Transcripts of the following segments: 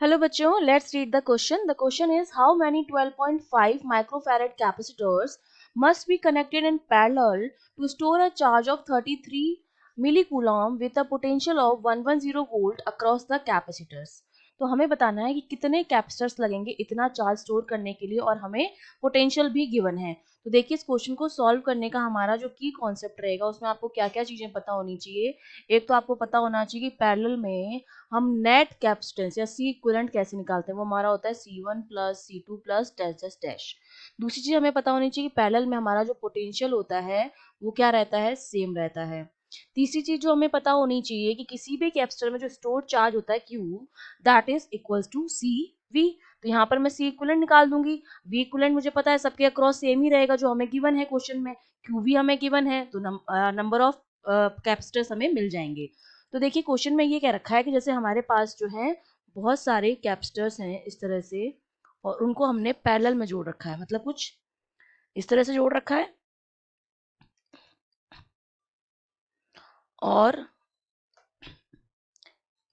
Hello बच्चों, let's read the question. The question is how many 12.5 microfarad capacitors must be connected in parallel to store a charge of 33 millicoulomb with a potential of 110 volt across the capacitors. तो हमें बताना है कि कितने capacitors लगेंगे इतना charge store करने के लिए और हमें पोटेंशियल भी गिवन है। तो देखिए इस क्वेश्चन को सॉल्व करने का हमारा जो की कॉन्सेप्ट रहेगा उसमें आपको क्या क्या चीजें पता होनी चाहिए। एक तो आपको पता होना चाहिए कि पैरेलल में हम नेट कैपेसिटेंस या सी इक्विवेलेंट कैसे निकालते हैं, वो हमारा होता है C1 plus C2 plus dash dash dash. दूसरी चीज हमें पता होनी चाहिए कि पैरेलल में हमारा जो पोटेंशियल होता है वो क्या रहता है, सेम रहता है। तीसरी चीज जो हमें पता होनी चाहिए कि किसी भी कैपेसिटर में जो स्टोर चार्ज होता है Q that is equals to C V. तो यहाँ पर मैं सी इक्विवेलेंट निकाल दूंगी, वी इक्विवेलेंट मुझे पता है सबके अक्रॉस सेम ही रहेगा जो हमें गिवन है क्वेश्चन में, क्यू भी हमें गिवन है, तो नंबर ऑफ कैपेसिटर्स हमें मिल जाएंगे। तो देखिए क्वेश्चन में ये कह रखा है कि जैसे हमारे पास जो है बहुत सारे कैपेसिटर्स हैं इस तरह से और उनको हमने पैरेलल में जोड़ रखा है, मतलब कुछ इस तरह से जोड़ रखा है और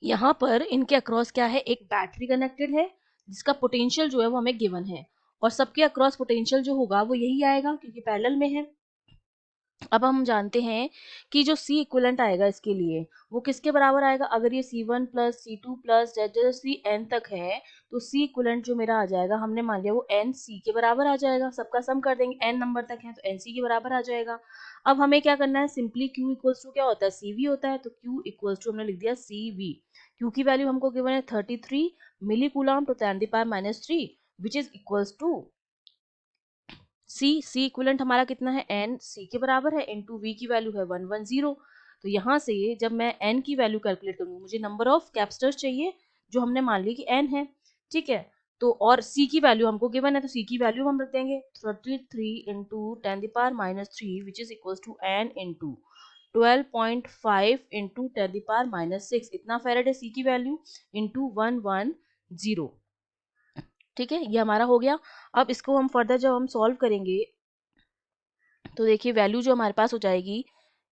यहाँ पर इनके अक्रॉस क्या है, एक बैटरी कनेक्टेड है जिसका पोटेंशियल जो है वो हमें गिवन है और सबके अक्रॉस पोटेंशियल जो होगा वो यही आएगा क्योंकि पैरेलल में है। अब हम जानते हैं कि जो सी इक्विवेलेंट आएगा इसके लिए वो किसके बराबर आएगा, अगर ये C1 प्लस C2 प्लस जैसे एन तक है तो सी इक्विवेलेंट जो मेरा आ जाएगा, हमने मान लिया वो एन सी के बराबर आ जाएगा, सबका सम कर देंगे एन नंबर तक है तो एन सी के बराबर आ जाएगा। अब हमें क्या करना है, सिंपली Q इक्वल्स टू क्या होता है, CV होता है, तो Q इक्वल्स टू हमने लिख दिया CV। Q की वैल्यू हमको गिवन है 33 milli coulomb to 10 power -3 which is equals to C equivalent हमारा कितना है, एन सी के बराबर है, इनटू वी की वैल्यू है 110। तो यहाँ से जब मैं एन की वैल्यू कैलकुलेट करूंगी मुझे नंबर ऑफ कैपेसिटर्स चाहिए जो हमने मान लिया कि एन है, ठीक है। तो और सी की वैल्यू हमको गिवन है तो सी की वैल्यू हम रख देंगे 33 into 10 power -3 which is equal to N into 12.5 into 10 power -6, इतना फेरेड है सी की वैल्यू, इंटू 110। ठीक है, ये हमारा हो गया। अब इसको हम फर्दर जब हम सॉल्व करेंगे तो देखिए वैल्यू जो हमारे पास हो जाएगी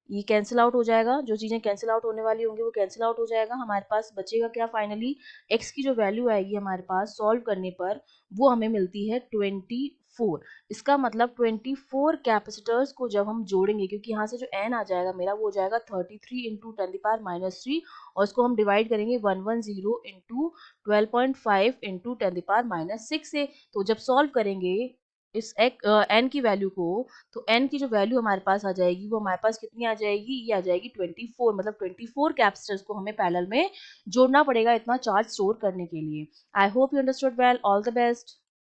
ये कैंसिल आउट हो जाएगा, जो चीज़ें कैंसिल आउट होने वाली होंगी वो कैंसिल आउट हो जाएगा, हमारे पास बचेगा क्या, फाइनली x की जो वैल्यू आएगी हमारे पास सॉल्व करने पर वो हमें मिलती है 24। इसका मतलब 24 कैपेसिटर्स को जब हम जोड़ेंगे, क्योंकि यहाँ से जो n आ जाएगा मेरा वो हो जाएगा 33 इंटू 10 पावर -3 और इसको हम डिवाइड करेंगे 110 इंटू 12.5 इंटू 10 पावर -6 से। तो जब सॉल्व करेंगे इस n की वैल्यू को तो n की जो वैल्यू हमारे पास आ जाएगी वो हमारे पास कितनी आ जाएगी, ये आ जाएगी 24, मतलब 24 कैपेसिटर्स को हमें पैरेलल में जोड़ना पड़ेगा इतना चार्ज स्टोर करने के लिए। I hope you understood well, all the best.